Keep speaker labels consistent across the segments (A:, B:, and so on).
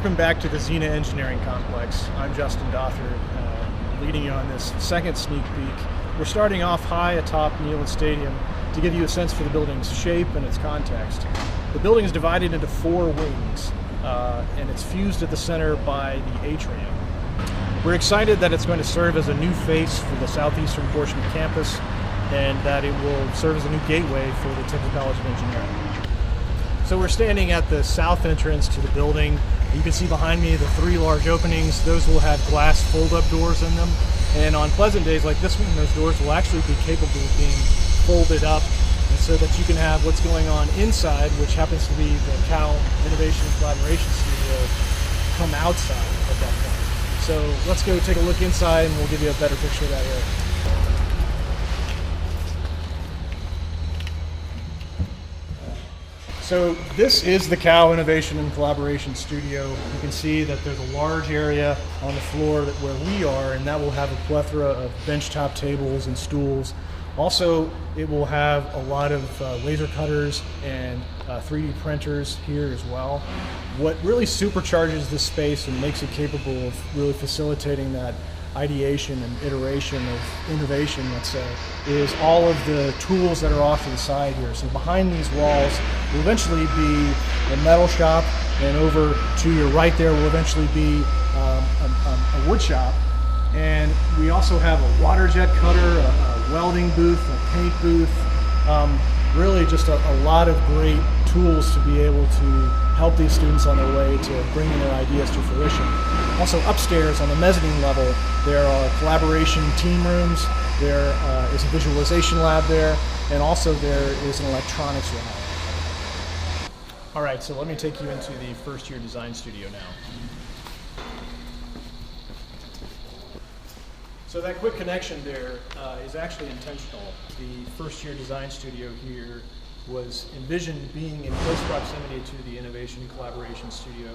A: Welcome back to the Zeanah Engineering Complex. I'm Justin Dothard, leading you on this second sneak peek. We're starting off high atop Neyland Stadium to give you a sense for the building's shape and its context. The building is divided into 4 wings, and it's fused at the center by the atrium. We're excited that it's going to serve as a new face for the southeastern portion of campus, and that it will serve as a new gateway for the Temple College of Engineering. So we're standing at the south entrance to the building. You can see behind me the 3 large openings. Those will have glass fold-up doors in them. And on pleasant days like this one, those doors will actually be capable of being folded up, and so that you can have what's going on inside, which happens to be the Cal Innovation and Collaboration Studio, come outside at that point. So let's go take a look inside and we'll give you a better picture of that area. So this is the Cal Innovation and Collaboration Studio. You can see that there's a large area on the floor where we are, and that will have a plethora of benchtop tables and stools. Also, it will have a lot of laser cutters and 3D printers here as well. What really supercharges this space and makes it capable of really facilitating that ideation and iteration of innovation, let's say, is all of the tools that are off to the side here. So behind these walls will eventually be a metal shop, and over to your right there will eventually be a wood shop. And we also have a water jet cutter, a welding booth, a paint booth, really just a lot of great tools to be able to help these students on their way to bringing their ideas to fruition. Also upstairs on the mezzanine level, there are collaboration team rooms, there is a visualization lab there, and also there is an electronics lab. All right, so let me take you into the first year design studio now. So that quick connection there is actually intentional. The first year design studio here was envisioned being in close proximity to the Innovation and Collaboration Studio,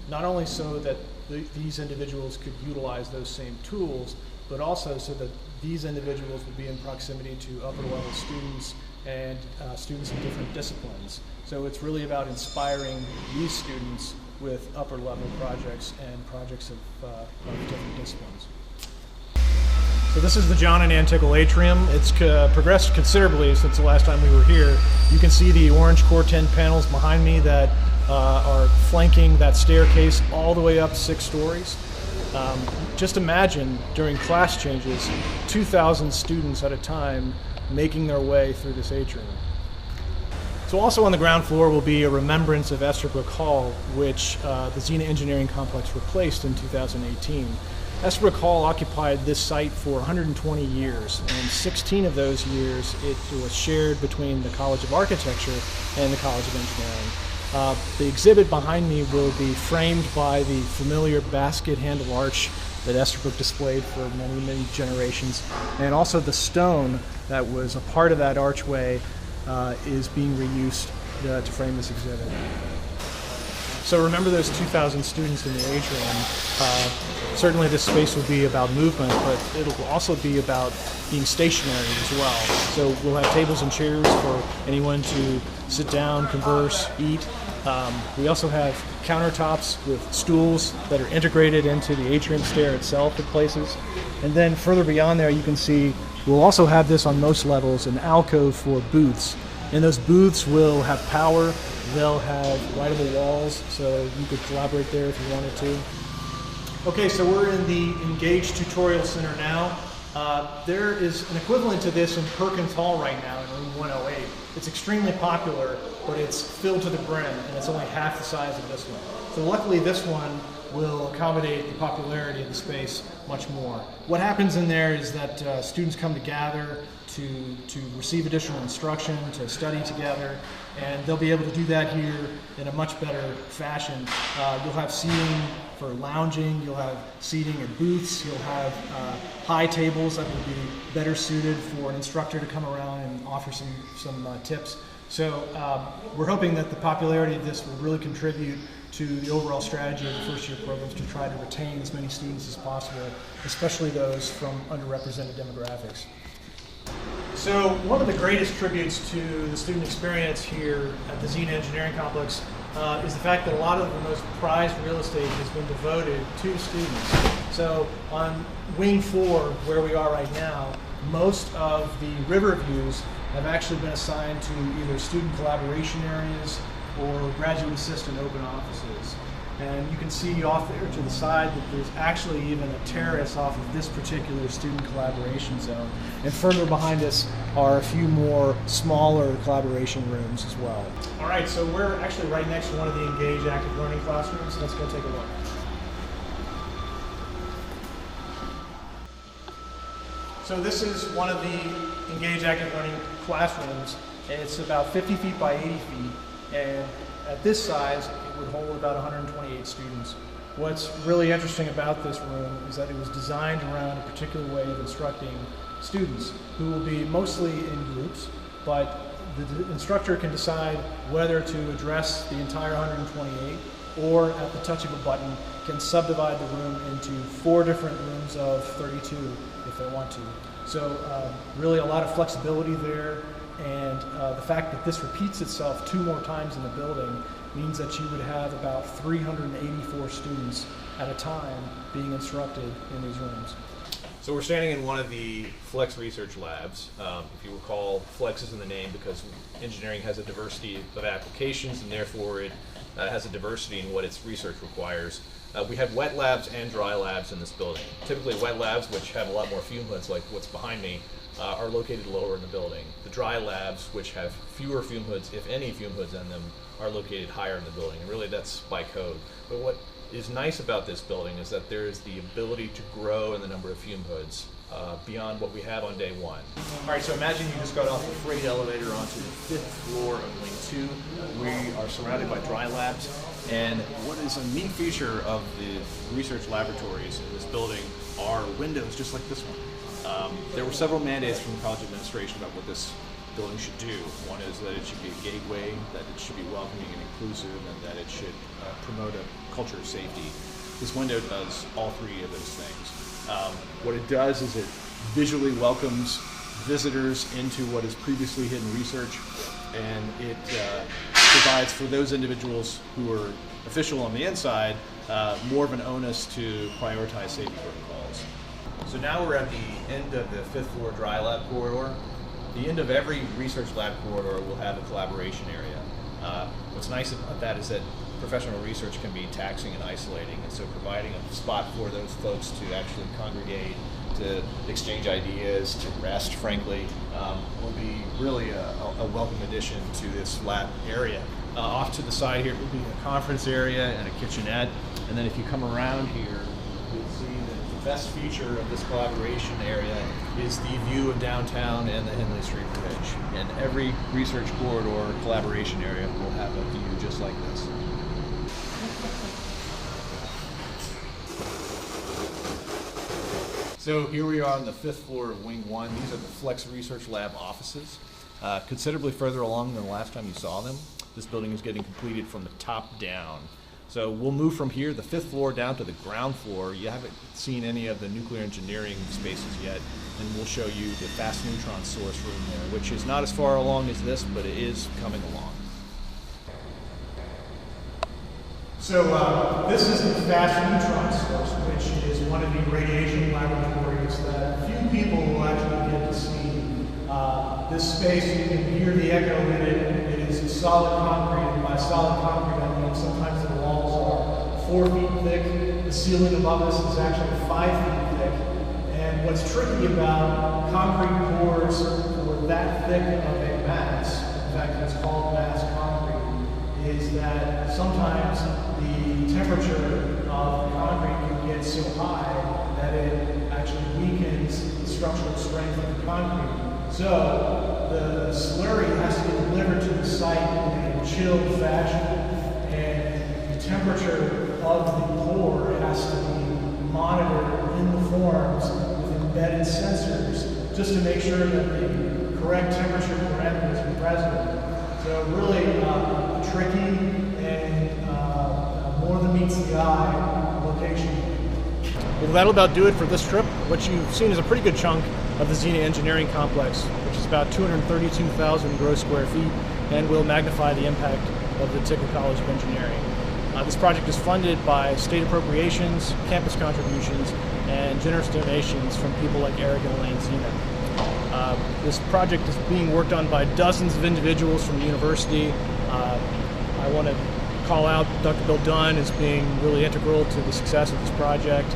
A: not only so that these individuals could utilize those same tools, but also so that these individuals would be in proximity to upper level students and students in different disciplines. So it's really about inspiring these students with upper level projects and projects of different disciplines. So this is the John and Ann Tickle atrium. It's progressed considerably since the last time we were here. You can see the orange Core 10 panels behind me that are flanking that staircase all the way up 6 stories. Just imagine during class changes, 2,000 students at a time making their way through this atrium. So also on the ground floor will be a remembrance of Estherbrook Hall, which the Zeanah Engineering Complex replaced in 2018. Estherbrook Hall occupied this site for 120 years, and 16 of those years it was shared between the College of Architecture and the College of Engineering. The exhibit behind me will be framed by the familiar basket handle arch that Estherbrook displayed for many, many generations, and also the stone that was a part of that archway is being reused to frame this exhibit. So remember those 2,000 students in the atrium. Certainly this space will be about movement, but it'll also be about being stationary as well. So we'll have tables and chairs for anyone to sit down, converse, eat. We also have countertops with stools that are integrated into the atrium stair itself at places. And then further beyond there, you can see we'll also have this on most levels, an alcove for booths. And those booths will have power. They'll have writable walls, so you could collaborate there if you wanted to. Okay, so we're in the Engage Tutorial Center now. There is an equivalent to this in Perkins Hall right now in room 108. It's extremely popular, but it's filled to the brim, and it's only half the size of this one. So luckily this one will accommodate the popularity of the space much more. What happens in there is that students come to gather to receive additional instruction, to study together, and they'll be able to do that here in a much better fashion. You'll have seating for lounging, you'll have seating in booths, you'll have high tables that will be better suited for an instructor to come around and offer some tips. So we're hoping that the popularity of this will really contribute to the overall strategy of the first year programs to try to retain as many students as possible, especially those from underrepresented demographics. So one of the greatest tributes to the student experience here at the Zeanah Engineering Complex is the fact that a lot of the most prized real estate has been devoted to students. So on Wing 4, where we are right now, most of the river views have actually been assigned to either student collaboration areas or graduate assistant open offices. And you can see off there to the side that there's actually even a terrace off of this particular student collaboration zone. And further behind us are a few more smaller collaboration rooms as well. All right, so we're actually right next to one of the Engage Active Learning classrooms. Let's go take a look. So this is one of the Engage Active Learning classrooms. It's about 50 feet by 80 feet. And at this size, it would hold about 128 students. What's really interesting about this room is that it was designed around a particular way of instructing students who will be mostly in groups, but the instructor can decide whether to address the entire 128 or at the touch of a button can subdivide the room into 4 different rooms of 32 if they want to. So really a lot of flexibility there. And the fact that this repeats itself 2 more times in the building means that you would have about 384 students at a time being instructed in these rooms.
B: So we're standing in one of the Flex research labs. If you recall, Flex is in the name because engineering has a diversity of applications and therefore it has a diversity in what its research requires. We have wet labs and dry labs in this building. Typically wet labs, which have a lot more fume hoods like what's behind me, are located lower in the building. The dry labs, which have fewer fume hoods, if any fume hoods in them, are located higher in the building. And really that's by code. But what is nice about this building is that there is the ability to grow in the number of fume hoods beyond what we have on day 1. All right, so imagine you just got off a freight elevator onto the 5th floor of Wing 2. We are surrounded by dry labs. And what is a neat feature of the research laboratories in this building are windows just like this one. There were several mandates from the college administration about what this building should do. One is that it should be a gateway, that it should be welcoming and inclusive, and that it should promote a culture of safety. This window does all 3 of those things. What it does is it visually welcomes visitors into what is previously hidden research, and it provides for those individuals who are official on the inside more of an onus to prioritize safety protocols. So now we're at the end of the 5th floor dry lab corridor. The end of every research lab corridor will have a collaboration area. What's nice about that is that professional research can be taxing and isolating, and so providing a spot for those folks to actually congregate, to exchange ideas, to rest, frankly, will be really a welcome addition to this lab area. Off to the side here will be a conference area and a kitchenette, and then if you come around here, you'll see that the best feature of this collaboration area is the view of downtown and the Henley Street Bridge. And every research corridor collaboration area will have a view just like this. So here we are on the 5th floor of Wing 1. These are the Flex Research Lab offices. Considerably further along than the last time you saw them. This building is getting completed from the top down. So we'll move from here, the 5th floor, down to the ground floor. You haven't seen any of the nuclear engineering spaces yet, and we'll show you the fast neutron source room there, which is not as far along as this, but it is coming along.
A: So this is the fast neutron source, which is one of the radiation laboratories that few people will actually get to see. This space, you can hear the echo in it. It is solid concrete, and by solid concrete I mean sometimes the walls are 4 feet thick. The ceiling above us is actually 5 feet thick. And what's tricky about concrete pours for that thick of a mass, in fact it's called mass concrete, is that sometimes the temperature of the concrete can get so high that it actually weakens the structural strength of the concrete. So the slurry has to get delivered to the site in a chilled fashion, and the temperature of the pour has to be monitored in the forms with embedded sensors just to make sure that the correct temperature parameters are present. So really tricky and more than meets the eye location. Well, that'll about do it for this trip. What you've seen is a pretty good chunk of the Zeanah Engineering Complex, which is about 232,000 gross square feet, and will magnify the impact of the Ticker College of Engineering. This project is funded by state appropriations, campus contributions, and generous donations from people like Eric and Elaine Zeanah. This project is being worked on by dozens of individuals from the university. I want to call out Dr. Bill Dunn as being really integral to the success of this project.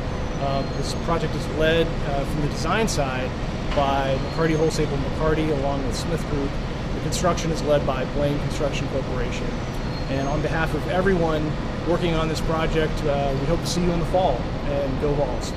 A: This project is led from the design side by McCarty Wholesale McCarty along with Smith Group. The construction is led by Blaine Construction Corporation. And on behalf of everyone working on this project, we hope to see you in the fall, and go Vols.